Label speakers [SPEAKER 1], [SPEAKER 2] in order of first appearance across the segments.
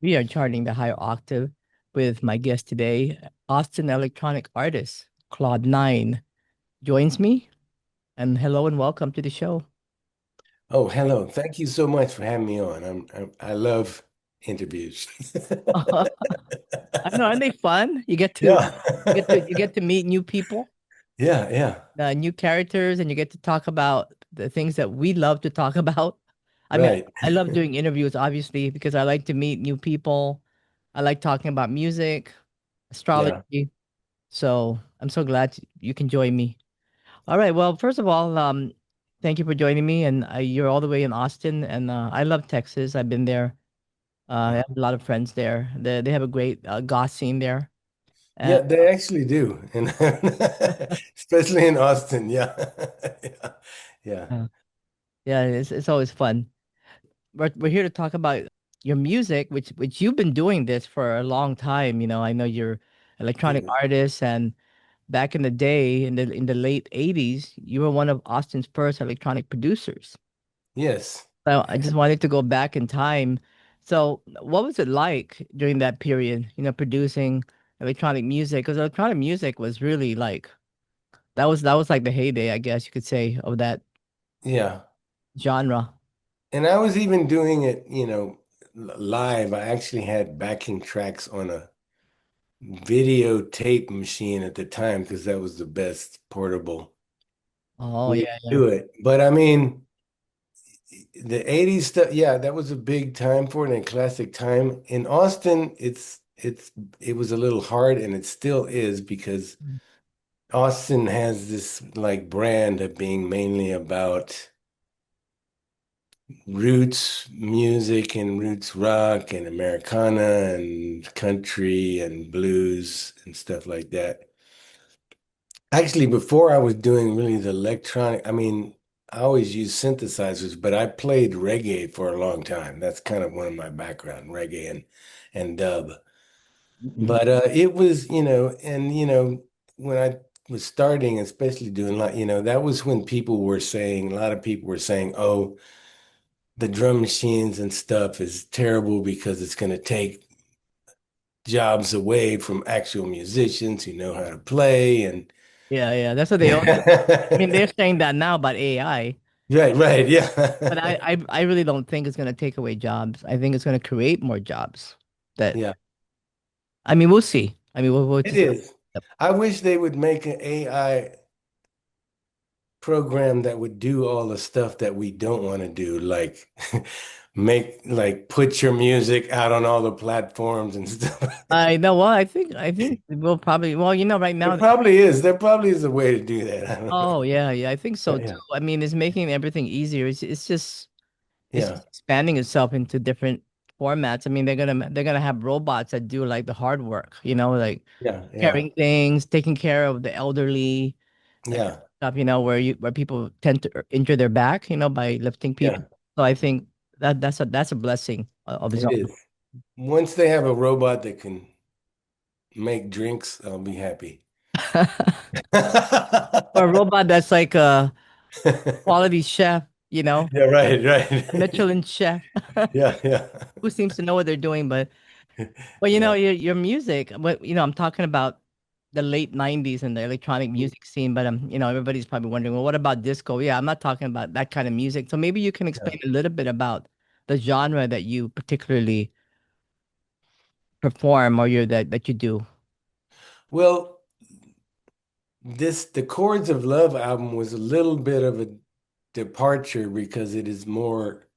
[SPEAKER 1] We are charting the higher octave with my guest today, Austin Electronic Artist CLAUDE9 joins me. And hello and welcome to the show.
[SPEAKER 2] Oh, hello. Thank you so much for having me on. I love interviews.
[SPEAKER 1] I know, aren't they fun?
[SPEAKER 2] Yeah.
[SPEAKER 1] You get to meet new people,
[SPEAKER 2] Yeah, yeah.
[SPEAKER 1] new characters, and you get to talk about the things that we love to talk about. I mean,
[SPEAKER 2] Right.
[SPEAKER 1] I love doing interviews, obviously, because I like to meet new people. I like talking about music,
[SPEAKER 2] Yeah.
[SPEAKER 1] astrology. So I'm so glad you can join me. All right. Well, first of all, thank you for joining me. And you're all the way in Austin, and I love Texas. I've been there. I
[SPEAKER 2] Yeah.
[SPEAKER 1] have a lot of friends there. They have a great goth scene there. And
[SPEAKER 2] Yeah, they actually do. And especially in Austin. Yeah. Yeah. Yeah.
[SPEAKER 1] uh, yeah, it's always fun. We're here to talk about your music, which you've been doing this for a long time. I know you're electronic
[SPEAKER 2] Yeah.
[SPEAKER 1] artist, and back in the day, in the late '80s, you were one of Austin's first electronic producers.
[SPEAKER 2] Yes.
[SPEAKER 1] So I just wanted to go back in time. So what was it like during that period, producing electronic music? Because electronic music was really like that was like the heyday, I guess you could say, of that
[SPEAKER 2] Yeah.
[SPEAKER 1] genre.
[SPEAKER 2] And I was even doing it, live. I actually had backing tracks on a videotape machine at the time because that was the best portable
[SPEAKER 1] Oh
[SPEAKER 2] way
[SPEAKER 1] yeah,
[SPEAKER 2] to
[SPEAKER 1] yeah.
[SPEAKER 2] do it. But I mean, the 80s stuff, yeah, that was a big time for it and a classic time. In Austin, it was a little hard and it still is because Austin has this like brand of being mainly about roots music and roots rock and Americana and country and blues and stuff like that. Actually, before I was doing really the electronic, I mean, I always used synthesizers, but I played reggae for a long time. That's kind of one of my background, reggae and dub.
[SPEAKER 1] Mhm.
[SPEAKER 2] But it was, when I was starting, especially doing like, that was when people were saying, a lot of people were saying, oh, the drum machines and stuff is terrible because it's going to take jobs away from actual musicians who know how to play and
[SPEAKER 1] Yeah, yeah. That's what they all. I mean, they're saying that now about AI,
[SPEAKER 2] Right, right,
[SPEAKER 1] but I,
[SPEAKER 2] yeah.
[SPEAKER 1] I, I really don't think it's gonna take away jobs. I think it's gonna create more jobs. That
[SPEAKER 2] Yeah,
[SPEAKER 1] I mean, we'll see. I mean, we'll
[SPEAKER 2] it
[SPEAKER 1] just.
[SPEAKER 2] is. I wish they would make an AI program that would do all the stuff that we don't want to do, like put your music out on all the platforms and stuff.
[SPEAKER 1] I know. Well, I think we'll probably. Well, right
[SPEAKER 2] There
[SPEAKER 1] now.
[SPEAKER 2] probably is. There probably is a way to do that. I don't know.
[SPEAKER 1] Oh yeah, yeah. I think so too.
[SPEAKER 2] Yeah,
[SPEAKER 1] I mean, it's making everything easier. It's just
[SPEAKER 2] yeah,
[SPEAKER 1] expanding itself into different formats. I mean, they're gonna have robots that do like the hard work. Like
[SPEAKER 2] yeah, yeah,
[SPEAKER 1] carrying things, taking care of the elderly, that kind
[SPEAKER 2] yeah,
[SPEAKER 1] of stuff. Where people tend to injure their back. By lifting people.
[SPEAKER 2] yeah.
[SPEAKER 1] So I think that's a blessing of its
[SPEAKER 2] It
[SPEAKER 1] own.
[SPEAKER 2] is. Once they have a robot that can make drinks, I'll be happy.
[SPEAKER 1] Or a robot that's like a quality chef.
[SPEAKER 2] Yeah, right,
[SPEAKER 1] A
[SPEAKER 2] right.
[SPEAKER 1] Michelin chef
[SPEAKER 2] Yeah, yeah.
[SPEAKER 1] who seems to know what they're doing. But well,
[SPEAKER 2] Yeah.
[SPEAKER 1] your music. I'm talking about the late '90s and the electronic music scene. But everybody's probably wondering, well, what about disco? Yeah, I'm not talking about that kind of music. So maybe you can
[SPEAKER 2] Yeah.
[SPEAKER 1] explain a little bit about the genre that you particularly perform or that you do.
[SPEAKER 2] Well, the Chords of Love album was a little bit of a departure because it is more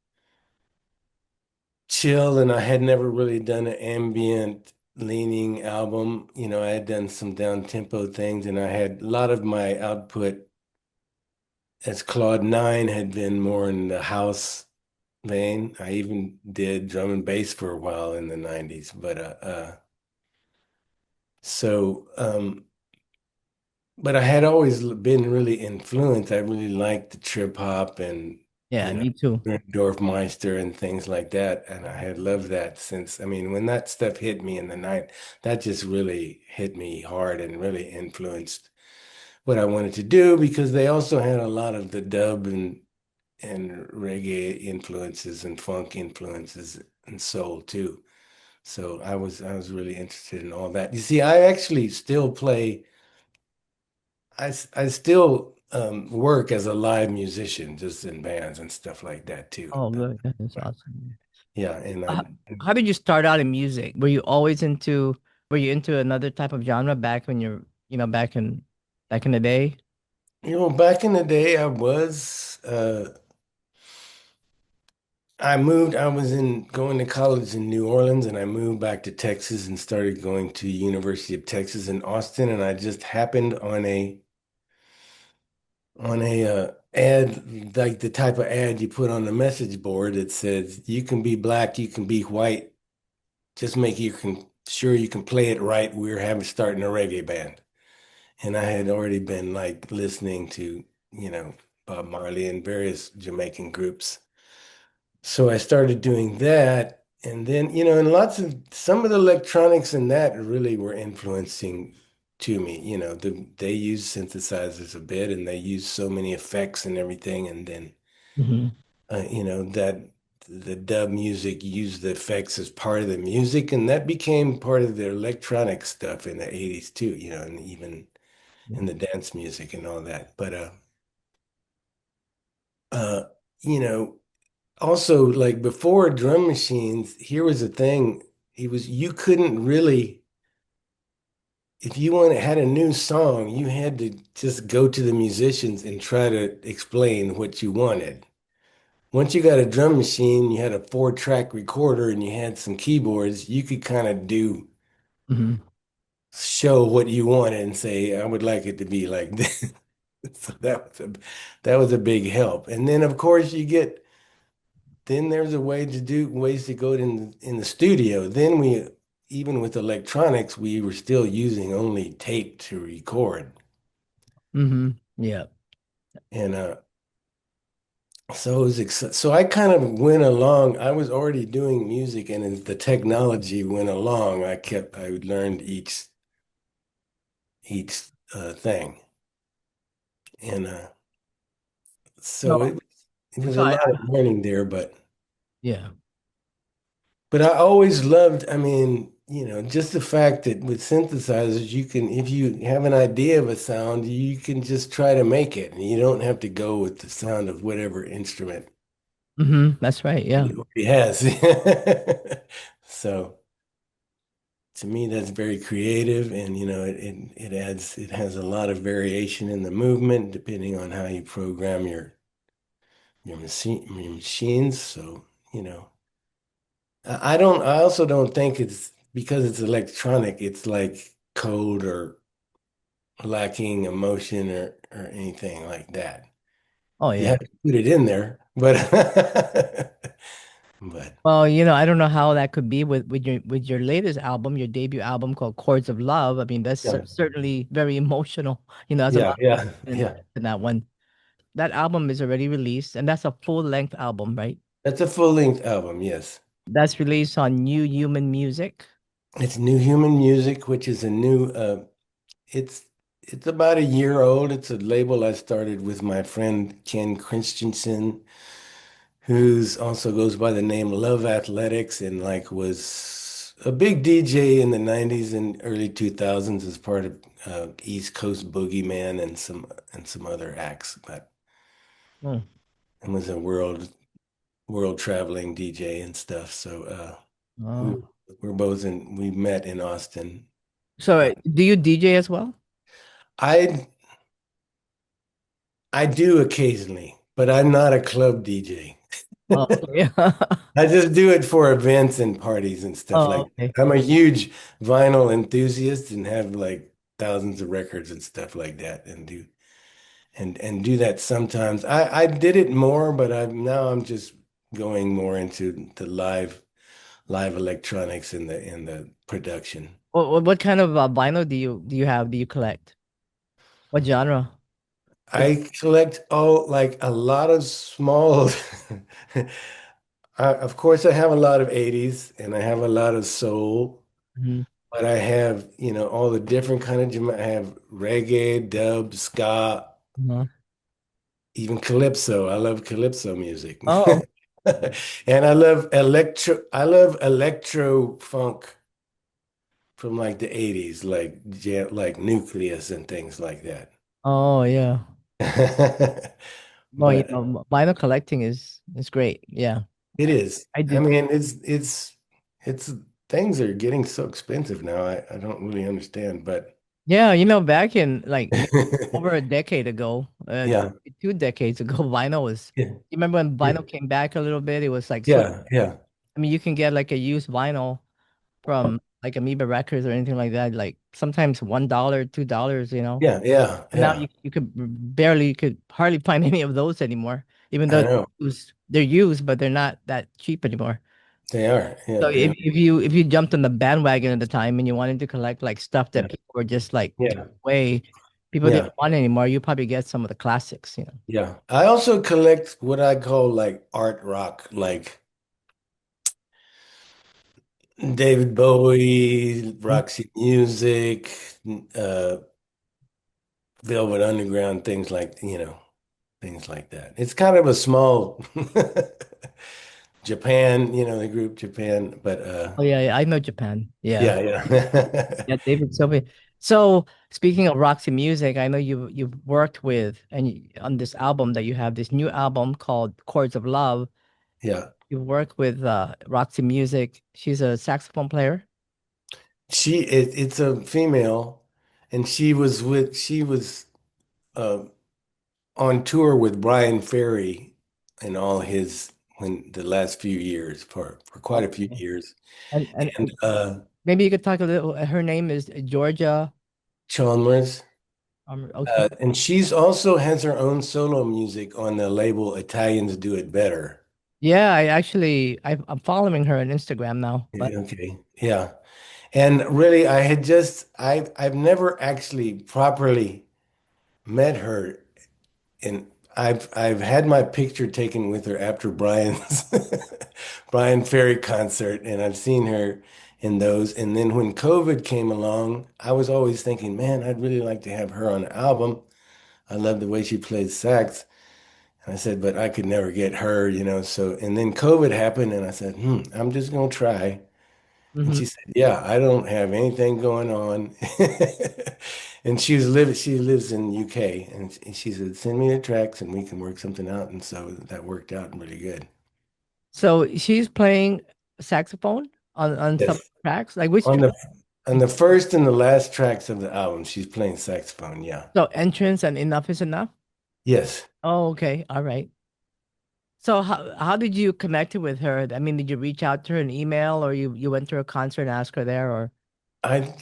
[SPEAKER 2] chill and I had never really done an ambient leaning album. I had done some down tempo things and I had a lot of my output as Claude9 had been more in the house vein. I even did drum and bass for a while in the 90s, but so but I had always been really influenced. I really liked the trip hop and,
[SPEAKER 1] Yeah, me too.
[SPEAKER 2] Dorfmeister and things like that. And I had loved that since, I mean, when that stuff hit me in the night, that just really hit me hard and really influenced what I wanted to do because they also had a lot of the dub and reggae influences and funk influences and soul too. So I was really interested in all that. You see, I actually still play. I still work as a live musician, just in bands and stuff like that too.
[SPEAKER 1] Oh, good. That's awesome.
[SPEAKER 2] Yeah, and
[SPEAKER 1] How, how did you start out in music? Were you into another type of genre back when back in the day?
[SPEAKER 2] back in the day, I moved. I was in going to college in New Orleans, and I moved back to Texas and started going to University of Texas in Austin. And I just happened on a ad, like the type of ad you put on the message board that says you can be black, you can be white, just make you can sure you can play it right. We're having starting a reggae band, and I had already been like listening to Bob Marley and various Jamaican groups. So I started doing that. And then, and lots of some of the electronics and that really were influencing to me. They use synthesizers a bit and they use so many effects and everything. And then,
[SPEAKER 1] Hmm.
[SPEAKER 2] that the dub music used the effects as part of the music. And that became part of the electronic stuff in the 80s too, and even in the dance music and all that. But, uh, you know, also, like before drum machines, here was the thing. You couldn't really, if you had a new song, you had to just go to the musicians and try to explain what you wanted. Once you got a drum machine, you had a four-track recorder and you had some keyboards, you could kind of
[SPEAKER 1] Hmm.
[SPEAKER 2] show what you wanted and say, I would like it to be like this. So that was a big help. And then of course then there's a way to do ways to go in the studio. Then even with electronics, we were still using only tape to record.
[SPEAKER 1] Hmm. Yeah.
[SPEAKER 2] And so so I kind of went along. I was already doing music, and as the technology went along, I learned each thing. And
[SPEAKER 1] So,
[SPEAKER 2] so it was
[SPEAKER 1] so
[SPEAKER 2] a
[SPEAKER 1] I,
[SPEAKER 2] lot of learning there,
[SPEAKER 1] yeah.
[SPEAKER 2] but I always loved, I mean, just the fact that with synthesizers, if you have an idea of a sound, you can just try to make it, and you don't have to go with the sound of whatever instrument
[SPEAKER 1] That's right. Yeah.
[SPEAKER 2] he has. So to me, that's very creative, and it has a lot of variation in the movement depending on how you program your machines. So, you know. I also don't think it's because it's electronic, it's like cold or lacking emotion or anything like that.
[SPEAKER 1] Oh,
[SPEAKER 2] You
[SPEAKER 1] yeah.
[SPEAKER 2] have to put it in there, but but
[SPEAKER 1] Well, I don't know how that could be with your latest album, your debut album called Chords of Love. I mean, that's
[SPEAKER 2] yeah,
[SPEAKER 1] certainly very emotional. There's a
[SPEAKER 2] yeah,
[SPEAKER 1] lot
[SPEAKER 2] yeah,
[SPEAKER 1] in,
[SPEAKER 2] yeah.
[SPEAKER 1] in that one. That album is already released, and that's a full-length album, right?
[SPEAKER 2] That's a full-length album, yes.
[SPEAKER 1] That's released on New Human Music.
[SPEAKER 2] It's New Human Music, which is a new it's it's about a year old. It's a label I started with my friend Ken Christensen, who's also goes by the name Love Athletics and like was a big DJ in the 90s and early 2000s as part of East Coast Boogiemen and some other acts, but
[SPEAKER 1] Oh,
[SPEAKER 2] and was a world traveling DJ and stuff. So we
[SPEAKER 1] oh.
[SPEAKER 2] we met in Austin.
[SPEAKER 1] So,
[SPEAKER 2] Uh,
[SPEAKER 1] do you DJ as well?
[SPEAKER 2] I I do occasionally, but I'm not a club DJ.
[SPEAKER 1] Oh, okay.
[SPEAKER 2] I just do it for events and parties and stuff
[SPEAKER 1] Oh,
[SPEAKER 2] like
[SPEAKER 1] okay.
[SPEAKER 2] that. I'm a huge vinyl enthusiast and have like thousands of records and stuff like that and do that sometimes. I did it more, but I'm just going more into the live electronics and the production.
[SPEAKER 1] What kind of vinyl do you have? Do you collect? What genre? What?
[SPEAKER 2] I collect all like a lot of small of course I have a lot of 80s and I have a lot of soul.
[SPEAKER 1] Mhm.
[SPEAKER 2] But I have, all the different kind of I have reggae, dub, ska,
[SPEAKER 1] Uh-huh.
[SPEAKER 2] even calypso. I love calypso music.
[SPEAKER 1] Oh, okay.
[SPEAKER 2] And I love electro funk from like the 80s, like like Nucleus and things like that.
[SPEAKER 1] Oh yeah. Well,
[SPEAKER 2] But
[SPEAKER 1] vinyl collecting is great. Yeah,
[SPEAKER 2] it is.
[SPEAKER 1] I
[SPEAKER 2] I
[SPEAKER 1] do.
[SPEAKER 2] mean, it's things are getting so expensive now. I don't really understand, but
[SPEAKER 1] Yeah, back in like maybe over a decade ago,
[SPEAKER 2] yeah.
[SPEAKER 1] 2 decades ago, vinyl was.
[SPEAKER 2] Yeah.
[SPEAKER 1] You remember when
[SPEAKER 2] Yeah.
[SPEAKER 1] vinyl came back a little bit? It was like so.
[SPEAKER 2] Yeah. Yeah.
[SPEAKER 1] I mean, you can get like a used vinyl from like Amoeba Records or anything like that, like sometimes $1, $2.
[SPEAKER 2] Yeah. Yeah.
[SPEAKER 1] And now
[SPEAKER 2] Yeah.
[SPEAKER 1] you could hardly find any of those anymore, even though
[SPEAKER 2] I know.
[SPEAKER 1] they're used, but they're not that cheap anymore.
[SPEAKER 2] They are.
[SPEAKER 1] So
[SPEAKER 2] Yeah. Yeah.
[SPEAKER 1] if you jumped on the bandwagon at the time and you wanted to collect like stuff that
[SPEAKER 2] Yeah.
[SPEAKER 1] people were just like giving
[SPEAKER 2] Yeah.
[SPEAKER 1] away, people
[SPEAKER 2] Yeah.
[SPEAKER 1] didn't want anymore, you probably get some of the classics.
[SPEAKER 2] Yeah. I also collect what I call like art rock, like David Bowie,
[SPEAKER 1] Mhm.
[SPEAKER 2] Roxy Music, uh, Velvet Underground, things like that. It's kind of a small Japan, the group Japan, but
[SPEAKER 1] Oh yeah, yeah, I know Japan. Yeah.
[SPEAKER 2] yeah, yeah.
[SPEAKER 1] Yeah, David Sylvie. So speaking of Roxy Music, I know you've worked with on this album that you have this new album called Chords of Love.
[SPEAKER 2] Yeah.
[SPEAKER 1] You work with Roxy Music. She's a saxophone player.
[SPEAKER 2] It's a female, and she was uh, on tour with Brian Ferry and all his when the last few years for quite a few
[SPEAKER 1] Okay.
[SPEAKER 2] years. And
[SPEAKER 1] And maybe you could talk a little. Her name is Georgia.
[SPEAKER 2] Chalmers.
[SPEAKER 1] Okay.
[SPEAKER 2] And she's also has her own solo music on the label Italians Do It Better.
[SPEAKER 1] Yeah, I'm following her on Instagram now. But
[SPEAKER 2] Yeah, okay. Yeah. And really I've never actually properly met her, and I've had my picture taken with her after Brian's Brian Ferry concert, and I've seen her in those. And then when COVID came along, I was always thinking, man, I'd really like to have her on an album. I love the way she plays sax. And I said, but I could never get her. So, and then COVID happened, and I said, I'm just gonna try. And she
[SPEAKER 1] mhm.
[SPEAKER 2] said, yeah, I don't have anything going on. And she lives in UK, and she said, send me the tracks and we can work something out. And so that worked out really good.
[SPEAKER 1] So she's playing saxophone on some
[SPEAKER 2] Yes.
[SPEAKER 1] tracks. Like which
[SPEAKER 2] On
[SPEAKER 1] track?
[SPEAKER 2] the on the first and the last tracks of the album, she's playing saxophone. Yeah.
[SPEAKER 1] So entrance and enough is enough.
[SPEAKER 2] Yes.
[SPEAKER 1] Oh, okay. All right. So how did you connect with her? I mean, did you reach out to her an email or you went to her concert and asked her there or
[SPEAKER 2] I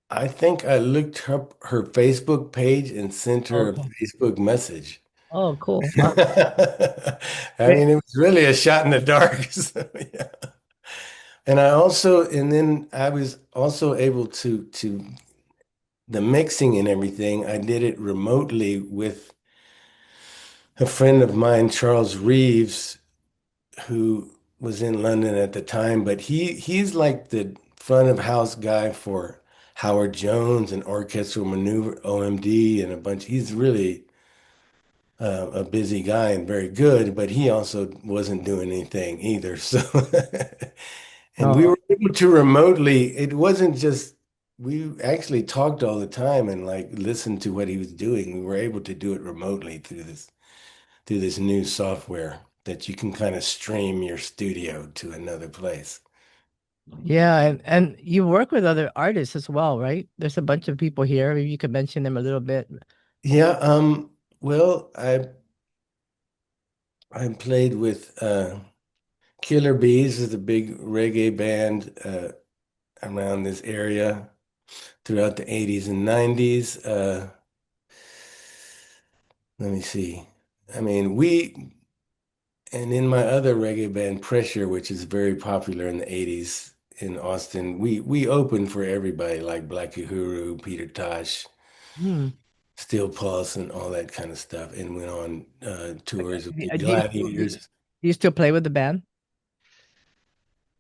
[SPEAKER 2] I think I looked up her Facebook page and sent her a
[SPEAKER 1] okay.
[SPEAKER 2] Facebook message.
[SPEAKER 1] Oh, cool.
[SPEAKER 2] I
[SPEAKER 1] Great.
[SPEAKER 2] mean, it was really a shot in the dark. So, yeah. And then I was also able to the mixing and everything. I did it remotely with a friend of mine, Charles Reeves, who was in London at the time, but he's like the front of house guy for Howard Jones and Orchestral Maneuver, OMD, and a bunch. He's really a busy guy and very good, but he also wasn't doing anything either. So, and we
[SPEAKER 1] Oh,
[SPEAKER 2] were able to remotely, it wasn't just, we actually talked all the time and like listened to what he was doing. We were able to do it remotely through this new software that you can kind of stream your studio to another place.
[SPEAKER 1] yeah, and you work with other artists as well, right? There's a bunch of people here. Maybe you could mention them a little bit.
[SPEAKER 2] Yeah, well, I played with Killer Bees is a big reggae band around this area throughout the 80s and 90s. Let me see. I mean, and in my other reggae band, Pressure, which is very popular in the 80s in Austin, we opened for everybody like Black Uhuru, Peter Tosh,
[SPEAKER 1] Hmm.
[SPEAKER 2] Steel Pulse, and all that kind of stuff, and went on tours with the
[SPEAKER 1] Do you still
[SPEAKER 2] Gladiators.
[SPEAKER 1] do you still play with the band?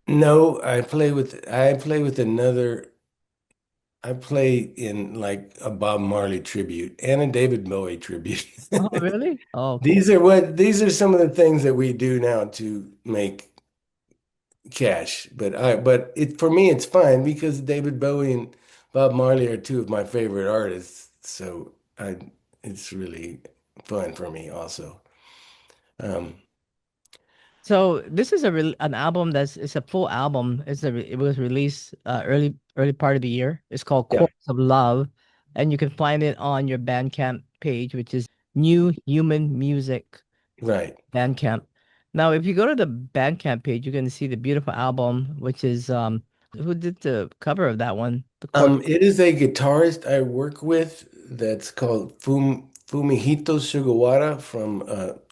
[SPEAKER 2] No, I play with another. I play in like a Bob Marley tribute and a David Bowie tribute.
[SPEAKER 1] Oh, really? Oh, cool.
[SPEAKER 2] These are some of the things that we do now to make cash. But it for me it's fine because David Bowie and Bob Marley are two of my favorite artists. So I it's really fun for me also. Um,
[SPEAKER 1] So this is an album that's it's a full album. It was released early part of the year. It's called
[SPEAKER 2] yeah,
[SPEAKER 1] Chords of Love, and you can find it on your Bandcamp page, which is New Human Music
[SPEAKER 2] right.
[SPEAKER 1] Bandcamp. Now, if you go to the Bandcamp page, you can see the beautiful album, which is who did the cover of that one? The chord.
[SPEAKER 2] It is a guitarist I work with that's called Fumihito Sugawara from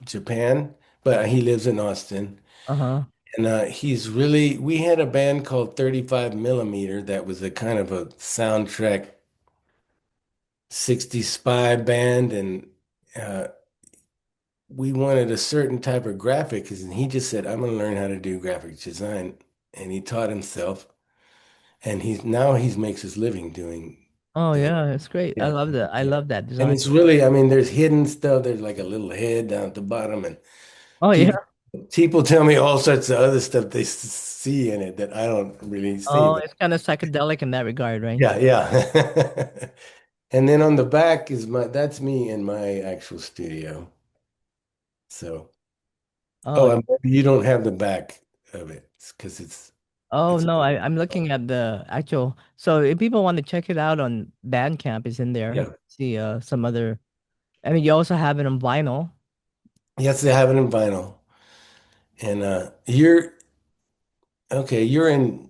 [SPEAKER 2] Japan, but he lives in Austin.
[SPEAKER 1] Uh-huh.
[SPEAKER 2] And we had a band called 35 Millimeter that was a kind of a soundtrack 60s spy band. And uh, we wanted a certain type of graphics. And he just said, I'm going to learn how to do graphic design. And he taught himself. And he makes his living
[SPEAKER 1] Oh
[SPEAKER 2] doing,
[SPEAKER 1] yeah, it's great. I
[SPEAKER 2] yeah.
[SPEAKER 1] love that. I
[SPEAKER 2] Yeah.
[SPEAKER 1] love that
[SPEAKER 2] And
[SPEAKER 1] design.
[SPEAKER 2] it's really, I mean, there's hidden stuff. There's like a little head down at the bottom, and
[SPEAKER 1] Oh yeah.
[SPEAKER 2] people people tell me all sorts of other stuff they see in it that I don't really see.
[SPEAKER 1] Oh,
[SPEAKER 2] But
[SPEAKER 1] it's kind of psychedelic in that regard, right?
[SPEAKER 2] yeah, yeah. And then on the back is that's me in my actual studio. So,
[SPEAKER 1] Oh,
[SPEAKER 2] oh, and you don't have the back of it because
[SPEAKER 1] oh
[SPEAKER 2] it's
[SPEAKER 1] no, I'm looking at the actual. So if people want to check it out on Bandcamp, is in there. You
[SPEAKER 2] yeah.
[SPEAKER 1] can see some other. I mean, you also have it on vinyl.
[SPEAKER 2] Yes, they have it in vinyl. And you're okay. You're in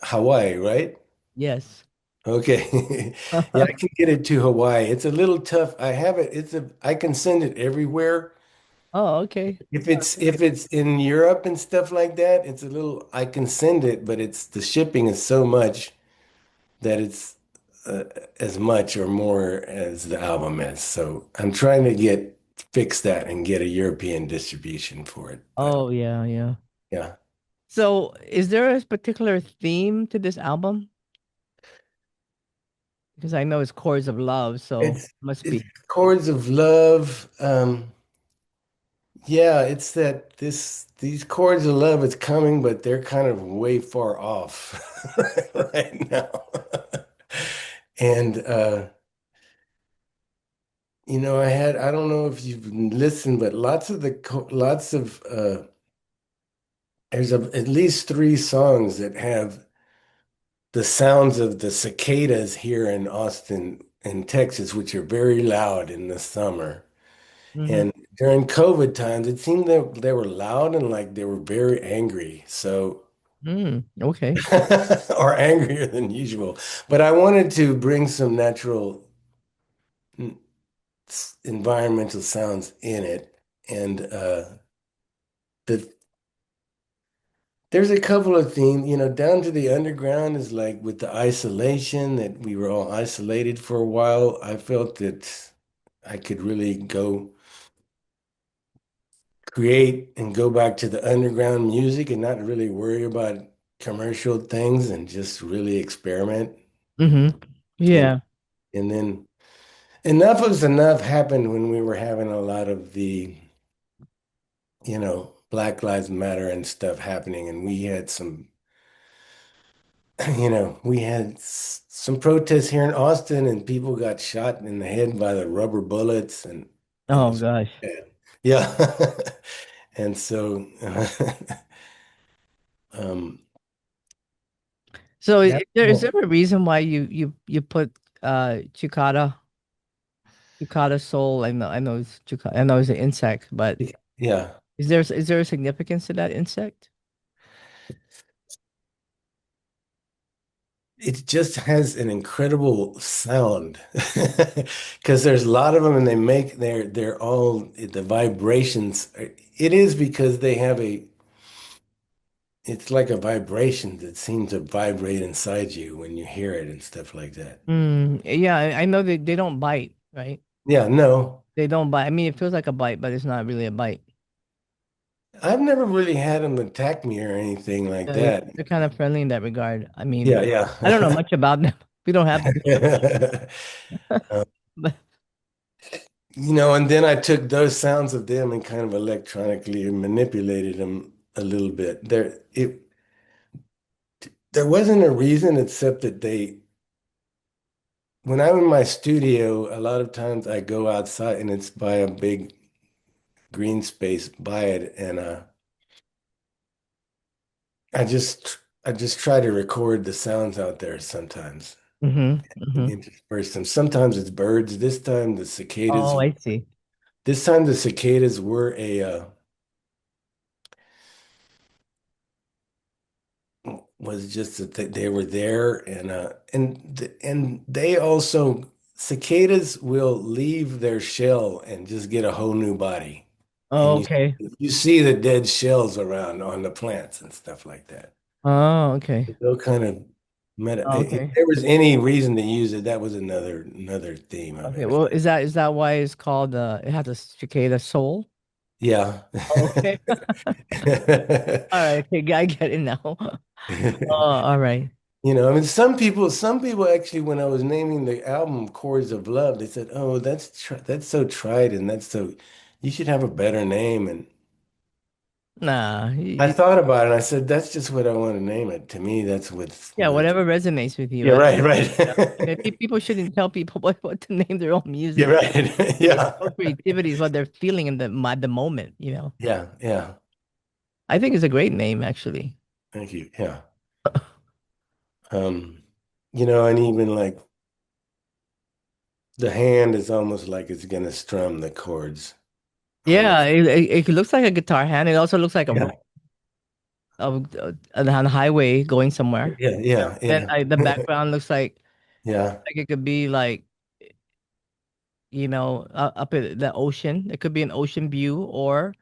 [SPEAKER 2] Hawaii, right?
[SPEAKER 1] Yes.
[SPEAKER 2] Okay. Yeah, I can get it to Hawaii. It's a little tough. I have it. I can send it everywhere.
[SPEAKER 1] Oh, okay.
[SPEAKER 2] If it's in Europe and stuff like that, it's a little I can send it, but it's the shipping is so much that it's uh, as much or more as the album is. So I'm trying to fix that and get a European distribution for it. But
[SPEAKER 1] Oh yeah, yeah.
[SPEAKER 2] yeah.
[SPEAKER 1] So is there a particular theme to this album? Because I know it's Chords of Love, so
[SPEAKER 2] It's
[SPEAKER 1] must
[SPEAKER 2] it's
[SPEAKER 1] be.
[SPEAKER 2] chords of love. Yeah, it's that these chords of love is coming, but they're kind of way far off right now. And I don't know if you've listened, but lots of there's at least three songs that have the sounds of the cicadas here in Austin in Texas, which are very loud in the summer.
[SPEAKER 1] Mm-hmm.
[SPEAKER 2] And during COVID times, it seemed that they were loud and like they were very angry. So,
[SPEAKER 1] Okay.
[SPEAKER 2] or angrier than usual. But I wanted to bring some natural environmental sounds in it. And the there's a couple of themes, down to the underground is like with the isolation that we were all isolated for a while. I felt that I could really go create and go back to the underground music and not really worry about commercial things and just really experiment.
[SPEAKER 1] Mm-hmm.
[SPEAKER 2] And
[SPEAKER 1] Yeah.
[SPEAKER 2] and then enough was enough happened when we were having a lot of the, Black Lives Matter and stuff happening, and we had some, some protests here in Austin, and people got shot in the head by the rubber bullets, and it
[SPEAKER 1] Oh
[SPEAKER 2] was
[SPEAKER 1] gosh.
[SPEAKER 2] bad. Yeah. And so um,
[SPEAKER 1] So
[SPEAKER 2] that.
[SPEAKER 1] is there a reason why you put cicada soul? I know it's cicada, I know it's an insect, but
[SPEAKER 2] Yeah,
[SPEAKER 1] is there a significance to that insect?
[SPEAKER 2] it just has an incredible sound because there's a lot of them and they're all the vibrations. It is because they have it's like a vibration that seems to vibrate inside you when you hear it and stuff like that.
[SPEAKER 1] Yeah, I know they don't bite, right?
[SPEAKER 2] Yeah, no,
[SPEAKER 1] They don't bite. I mean, it feels like a bite, but it's not really a bite.
[SPEAKER 2] I've never really had them attack me or anything like
[SPEAKER 1] They're
[SPEAKER 2] that.
[SPEAKER 1] they're kind of friendly in that regard. I mean,
[SPEAKER 2] Yeah,
[SPEAKER 1] I don't know
[SPEAKER 2] yeah.
[SPEAKER 1] much about them. We don't have the
[SPEAKER 2] Um,
[SPEAKER 1] but
[SPEAKER 2] and then I took those sounds of them and kind of electronically manipulated them a little bit. There wasn't a reason except that when I'm in my studio, a lot of times I go outside and it's by a big green space by it, and I just try to record the sounds out there sometimes and
[SPEAKER 1] hmm.
[SPEAKER 2] intersperse them. Sometimes it's birds.
[SPEAKER 1] Oh, I see.
[SPEAKER 2] This time the cicadas were a was just that they were there, and they also cicadas will leave their shell and just get a whole new body.
[SPEAKER 1] Oh,
[SPEAKER 2] And
[SPEAKER 1] okay.
[SPEAKER 2] you see the dead shells around on the plants and stuff like that.
[SPEAKER 1] Oh, okay.
[SPEAKER 2] No kind of meta.
[SPEAKER 1] Oh,
[SPEAKER 2] If
[SPEAKER 1] okay.
[SPEAKER 2] there was any reason to use it, that was another theme of
[SPEAKER 1] Okay.
[SPEAKER 2] it.
[SPEAKER 1] Well, is that why it's called it has a cicada soul?
[SPEAKER 2] Yeah.
[SPEAKER 1] Okay. All right. Okay, I get it now. Oh, all right.
[SPEAKER 2] I mean, some people actually, when I was naming the album "Chords of Love," they said, "Oh, that's so tried and you should have a better name." And
[SPEAKER 1] Nah.
[SPEAKER 2] I thought about it and I said, "That's just what I want to name it. To me, that's
[SPEAKER 1] Yeah,
[SPEAKER 2] what it's."
[SPEAKER 1] whatever resonates with you.
[SPEAKER 2] Yeah, right,
[SPEAKER 1] Yeah.
[SPEAKER 2] right.
[SPEAKER 1] People shouldn't tell people what to name their own
[SPEAKER 2] You're
[SPEAKER 1] music.
[SPEAKER 2] right.
[SPEAKER 1] It's
[SPEAKER 2] Yeah.
[SPEAKER 1] all creativity is what they're feeling in the moment.
[SPEAKER 2] Yeah, yeah.
[SPEAKER 1] I think it's a great name, actually.
[SPEAKER 2] Thank you. Yeah. Um, and even like the hand is almost like it's gonna strum the chords on the.
[SPEAKER 1] Yeah, it looks like a guitar hand. It also looks like a
[SPEAKER 2] Yeah,
[SPEAKER 1] road on a highway going somewhere.
[SPEAKER 2] yeah, yeah,
[SPEAKER 1] Then
[SPEAKER 2] yeah,
[SPEAKER 1] the background looks
[SPEAKER 2] yeah,
[SPEAKER 1] like it could be like, up at the ocean. It could be an ocean view or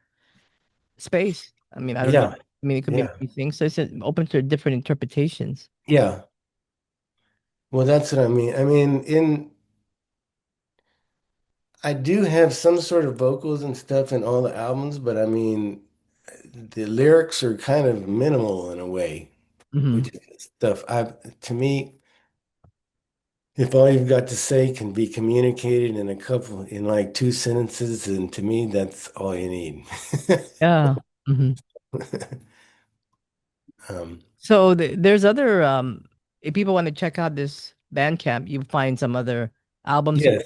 [SPEAKER 1] space. I mean, I don't know.
[SPEAKER 2] yeah,
[SPEAKER 1] I mean, it could be
[SPEAKER 2] yeah,
[SPEAKER 1] many things. So it's open to different interpretations.
[SPEAKER 2] yeah. Well, that's what I mean. I mean, in I do have some sort of vocals and stuff in all the albums, but I mean, the lyrics are kind of minimal in a way,
[SPEAKER 1] Hmm.
[SPEAKER 2] which is stuff to me, if all you've got to say can be communicated in like two sentences, then to me, that's all you need.
[SPEAKER 1] Yeah. Hmm.
[SPEAKER 2] Um,
[SPEAKER 1] So there's other if people want to check out this Bandcamp, you find some other albums here,
[SPEAKER 2] yes.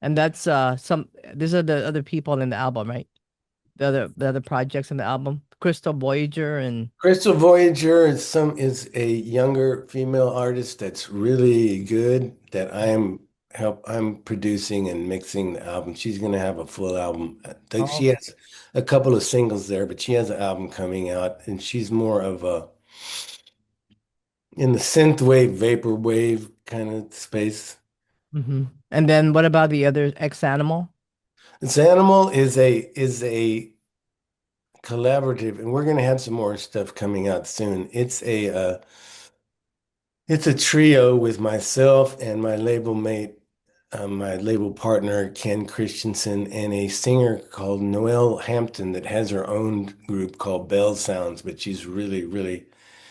[SPEAKER 1] and that's some. These are the other people in the album, right? The other projects in the album, Crystal Voyager and
[SPEAKER 2] Crystal Voyager is a younger female artist that's really good that I'm producing and mixing the album. She's gonna have a full album. I think
[SPEAKER 1] oh,
[SPEAKER 2] she has a couple of singles there, but she has an album coming out, and she's more of a in the synth wave, vapor wave kind of space.
[SPEAKER 1] And then what about the other XANIMAL?
[SPEAKER 2] This Animal is a collaborative, and we're gonna have some more stuff coming out soon. It's a trio with myself and my label mate, my label partner, Ken Christensen, and a singer called Noëlle Hampton that has her own group called Belle Sounds, but she's really, really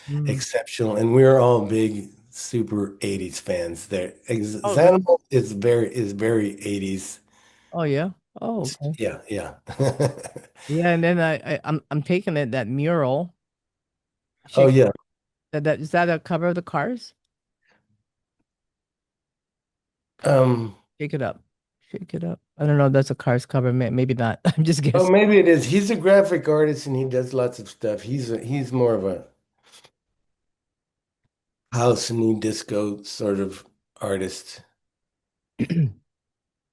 [SPEAKER 1] Mm.
[SPEAKER 2] exceptional. And we're all big, super 80s fans there.
[SPEAKER 1] Oh, really?
[SPEAKER 2] Xanimal is very 80s.
[SPEAKER 1] Oh, yeah. Oh, okay.
[SPEAKER 2] Yeah, yeah.
[SPEAKER 1] Yeah, and then I'm taking it that mural.
[SPEAKER 2] Oh,
[SPEAKER 1] Shake
[SPEAKER 2] yeah.
[SPEAKER 1] that is that a cover of the Cars?
[SPEAKER 2] Um,
[SPEAKER 1] Shake it up. Shake it up. I don't know if that's a Cars cover. Maybe not. I'm just
[SPEAKER 2] oh,
[SPEAKER 1] guessing.
[SPEAKER 2] maybe it is. He's a graphic artist and he does lots of stuff. He's more of a house and new disco sort of artist, and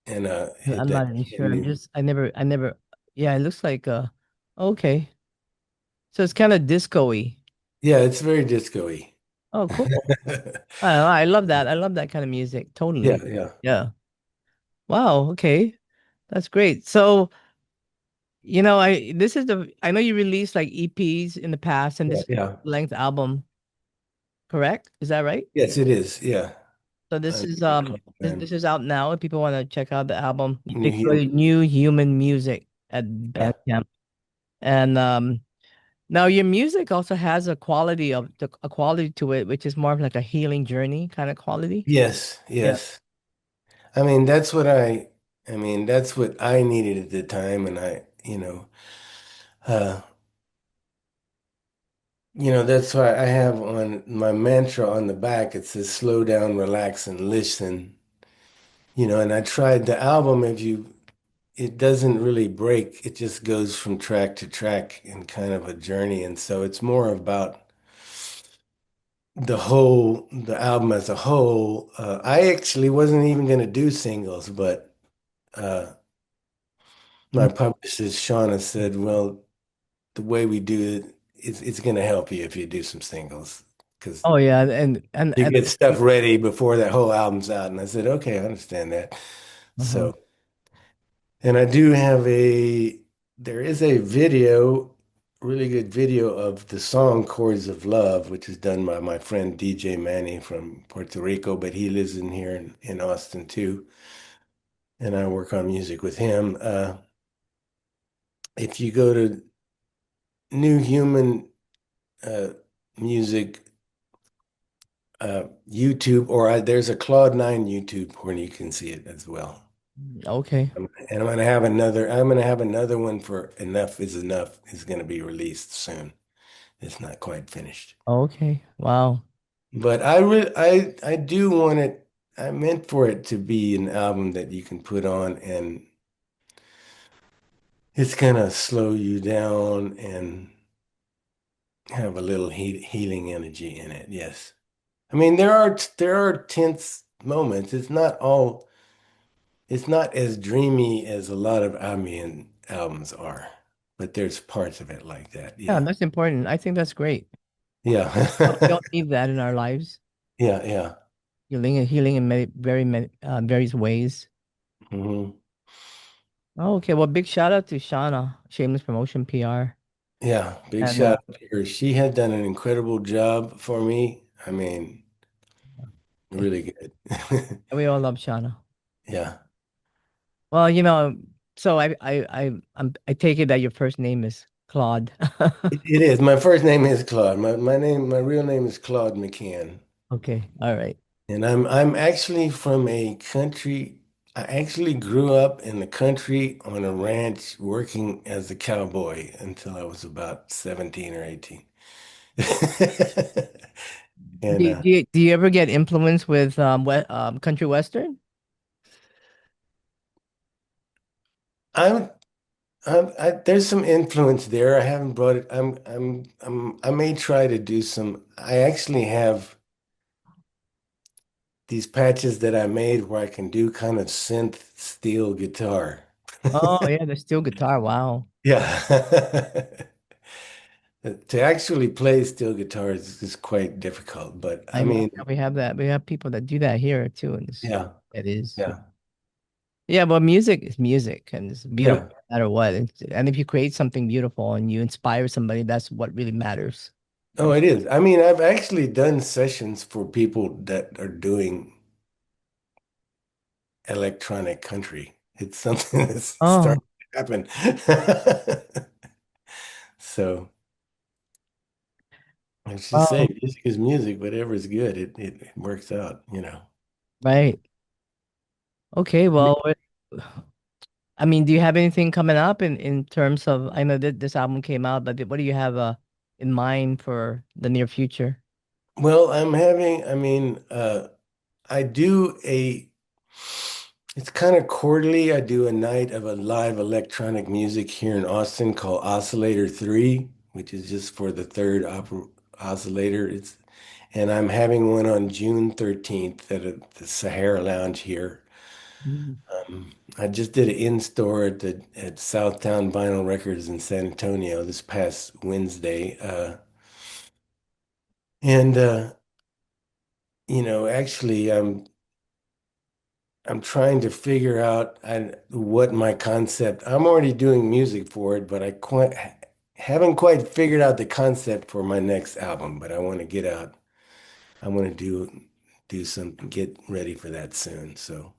[SPEAKER 1] I'm not even sure. I never. Yeah, it looks like okay. So it's kind of disco-y.
[SPEAKER 2] yeah, it's very disco-y.
[SPEAKER 1] Oh, cool. I love that. I love that kind of music.
[SPEAKER 2] Yeah,
[SPEAKER 1] Totally.
[SPEAKER 2] yeah,
[SPEAKER 1] Yeah. Wow. Okay. That's great. So, I know you released like EPs in the past, and
[SPEAKER 2] yeah,
[SPEAKER 1] this
[SPEAKER 2] yeah.
[SPEAKER 1] length album, correct? Is that right?
[SPEAKER 2] Yes, it is. Yeah.
[SPEAKER 1] So this
[SPEAKER 2] I
[SPEAKER 1] is
[SPEAKER 2] did
[SPEAKER 1] this is out now. If people want to check out the album,
[SPEAKER 2] New
[SPEAKER 1] they go
[SPEAKER 2] Human.
[SPEAKER 1] to New Human Music at
[SPEAKER 2] Yeah.
[SPEAKER 1] Bandcamp. And Now, your music also has a quality to it, which is more of like a healing journey kind of quality.
[SPEAKER 2] Yes,
[SPEAKER 1] Yeah.
[SPEAKER 2] yes. I mean, I mean, that's what I needed at the time. And uh, that's why I have on my mantra on the back, it says slow down, relax, and listen. And I tried the album, it doesn't really break. It just goes from track to track in kind of a journey. And so it's more about the album as a whole. I actually wasn't even going to do singles, but uh, my
[SPEAKER 1] Mm.
[SPEAKER 2] publicist, Shauna, said, well, the way we do it, it's going to help you if you do some singles because
[SPEAKER 1] Oh yeah, and
[SPEAKER 2] you get stuff ready before that whole album's out. And I said, okay, I understand that.
[SPEAKER 1] uh-huh.
[SPEAKER 2] So, and I do have there is a video, really good video of the song Chords of Love, which is done by my friend DJ Manny from Puerto Rico, but he lives in here in Austin too. And I work on music with him. If you go to New Human uh, Music YouTube, or there's a Claude9 YouTube where you can see it as well.
[SPEAKER 1] Okay.
[SPEAKER 2] And I'm gonna have another one for Enough is Enough is gonna be released soon. It's not quite finished.
[SPEAKER 1] Okay. Wow.
[SPEAKER 2] But I do want it, I meant for it to be an album that you can put on and it's gonna slow you down and have a little healing energy in it. Yes. I mean, there are tense moments. It's not as dreamy as a lot of ambient albums are, but there's parts of it like that.
[SPEAKER 1] Yeah,
[SPEAKER 2] Yeah.
[SPEAKER 1] that's important. I think that's great. We
[SPEAKER 2] Yeah.
[SPEAKER 1] all need that in our lives.
[SPEAKER 2] Yeah, yeah.
[SPEAKER 1] Healing in many various ways.
[SPEAKER 2] Hmm.
[SPEAKER 1] Oh, okay. Well, big shout out to Shauna, Shameless Promotion PR.
[SPEAKER 2] Yeah, big
[SPEAKER 1] And
[SPEAKER 2] shout out to her. She had done an incredible job for me. I mean, really good.
[SPEAKER 1] we all love Shauna.
[SPEAKER 2] Yeah.
[SPEAKER 1] Well, so I take it that your first name is Claude.
[SPEAKER 2] It is. My first name is Claude. My real name is Claude McCann.
[SPEAKER 1] Okay. All right.
[SPEAKER 2] And I'm actually from a country. I actually grew up in the country on a ranch working as a cowboy until I was about 17 or 18. And
[SPEAKER 1] Do you ever get influence with country western?
[SPEAKER 2] I'm, there's some influence there. I haven't brought it. I may try to do some. I actually have these patches that I made where I can do kind of synth steel guitar.
[SPEAKER 1] Oh yeah, the steel guitar. Wow.
[SPEAKER 2] Yeah. To actually play steel guitar is quite difficult, but
[SPEAKER 1] I
[SPEAKER 2] I
[SPEAKER 1] know
[SPEAKER 2] mean,
[SPEAKER 1] that we have that. We have people that do that here too, and
[SPEAKER 2] yeah,
[SPEAKER 1] it is.
[SPEAKER 2] yeah,
[SPEAKER 1] Yeah, but music is music, and it's beautiful
[SPEAKER 2] yeah.
[SPEAKER 1] no matter what. And if you create something beautiful and you inspire somebody, that's what really matters.
[SPEAKER 2] Oh, it is. I mean, I've actually done sessions for people that are doing electronic country. It's something that's
[SPEAKER 1] Oh,
[SPEAKER 2] starting to happen. So I should say,
[SPEAKER 1] oh,
[SPEAKER 2] music is music. Whatever is good, it works out.
[SPEAKER 1] right. Okay, well, I mean, do you have anything coming up in terms of? I know that this album came out, but what do you have in mind for the near future?
[SPEAKER 2] Well, I mean, I do it's kind of quarterly. I do a night of a live electronic music here in Austin called Oscillator 3, which is just for the third opera oscillator. And I'm having one on June 13th the Sahara Lounge here.
[SPEAKER 1] Mm.
[SPEAKER 2] I just did an in-store at Southtown Vinyl Records in San Antonio this past Wednesday. And actually, I'm trying to figure out what my concept. I'm already doing music for it, but I quite haven't quite figured out the concept for my next album. But I want to get out. I want to do something, get ready for that soon. So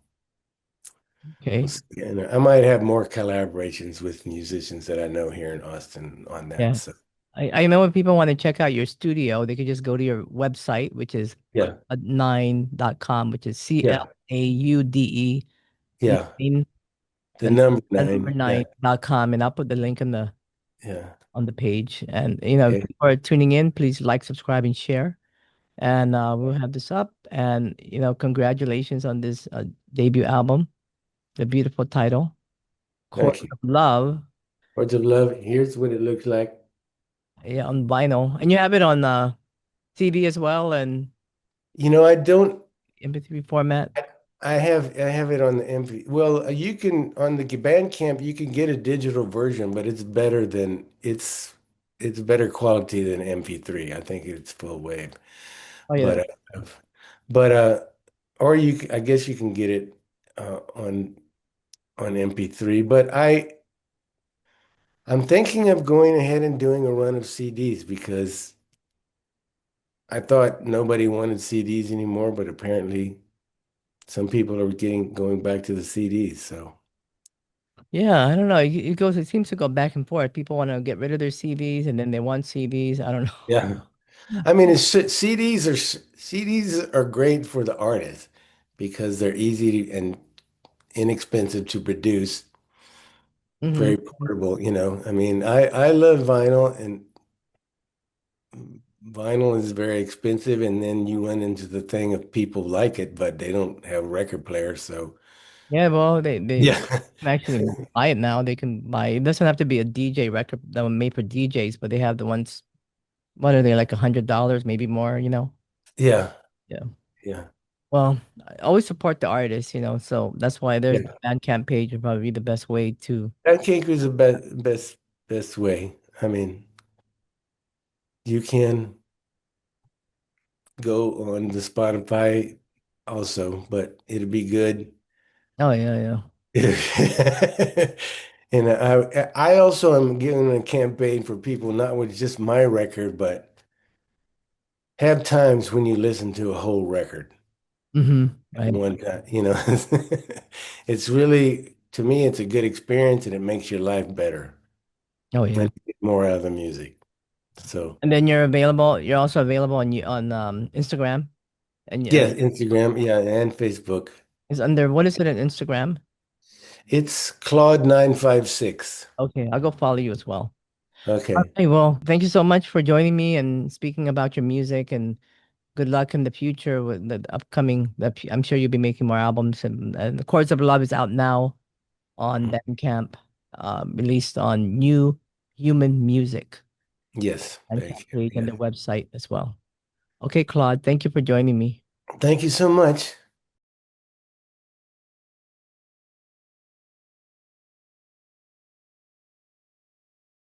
[SPEAKER 2] we'll
[SPEAKER 1] Okay.
[SPEAKER 2] see. And I might have more collaborations with musicians that I know here in Austin on that.
[SPEAKER 1] Yeah.
[SPEAKER 2] So.
[SPEAKER 1] I know if people want to check out your studio, they could just go to your website, which is
[SPEAKER 2] Yeah,
[SPEAKER 1] cloud9.com, which is
[SPEAKER 2] yeah,
[SPEAKER 1] CLAUDE
[SPEAKER 2] yeah.
[SPEAKER 1] nine,
[SPEAKER 2] The
[SPEAKER 1] then
[SPEAKER 2] number
[SPEAKER 1] the number
[SPEAKER 2] nine. Yeah,
[SPEAKER 1] 9.com, and I'll put the link
[SPEAKER 2] yeah.
[SPEAKER 1] on the page. And if
[SPEAKER 2] Okay.
[SPEAKER 1] people are tuning in, please like, subscribe, and share. And we'll have this up. And congratulations on this debut album, the beautiful title,
[SPEAKER 2] Thank
[SPEAKER 1] "Chords
[SPEAKER 2] you.
[SPEAKER 1] of Love."
[SPEAKER 2] Words of love. Here's what it looks like.
[SPEAKER 1] Yeah, on vinyl, and you have it on CD as well and
[SPEAKER 2] I don't.
[SPEAKER 1] MP3 format.
[SPEAKER 2] I have it on the MP. Well, you can on the Bandcamp you can get a digital version, but it's better quality than MP3. I think it's full wave.
[SPEAKER 1] Oh yeah.
[SPEAKER 2] But but or I guess you can get it on MP3. But I'm thinking of going ahead and doing a run of CDs because I thought nobody wanted CDs anymore, but apparently some people are getting going back to the CDs. So
[SPEAKER 1] Yeah, I don't know. It seems to go back and forth. People want to get rid of their CDs and then they want CDs. I don't know.
[SPEAKER 2] yeah, I mean, CDs are great for the artist because they're easy and inexpensive to produce,
[SPEAKER 1] Hmm.
[SPEAKER 2] very portable. I mean, I love vinyl, and vinyl is very expensive, and then you run into the thing of people like it, but they don't have record players, so
[SPEAKER 1] Yeah, well, they
[SPEAKER 2] yeah,
[SPEAKER 1] can actually buy it now. They can buy it. Doesn't have to be a DJ record that were made for DJs, but they have the ones. What are they, like $100, maybe more?
[SPEAKER 2] yeah,
[SPEAKER 1] Yeah.
[SPEAKER 2] yeah,
[SPEAKER 1] Well, I always support the artists, so that's why there's the
[SPEAKER 2] yeah.
[SPEAKER 1] Bandcamp page would probably be the best way to.
[SPEAKER 2] Pancake is the best way. I mean, you can go on the Spotify also, but it'll be good.
[SPEAKER 1] Oh yeah, yeah.
[SPEAKER 2] And I also am giving a campaign for people, not with just my record, but have times when you listen to a whole record at
[SPEAKER 1] Right.
[SPEAKER 2] one time. It's really, to me, it's a good experience and it makes your life better
[SPEAKER 1] Oh
[SPEAKER 2] when
[SPEAKER 1] yeah.
[SPEAKER 2] you get more out of the music. So,
[SPEAKER 1] And then you're also available on Instagram and
[SPEAKER 2] yes, Instagram, yeah, and Facebook.
[SPEAKER 1] is under, what is it on Instagram?
[SPEAKER 2] It's Claude956.
[SPEAKER 1] Okay, I'll go follow you as well.
[SPEAKER 2] Okay.
[SPEAKER 1] Okay, well, thank you so much for joining me and speaking about your music, and good luck in the future with the upcoming. I'm sure you'll be making more albums, and the Chords of Love is out now on Bandcamp, released on New Human Music
[SPEAKER 2] Yes,
[SPEAKER 1] Bandcamp
[SPEAKER 2] thank you.
[SPEAKER 1] page and
[SPEAKER 2] Yeah.
[SPEAKER 1] the website as well. Okay, Claude, thank you for joining me.
[SPEAKER 2] Thank you so much.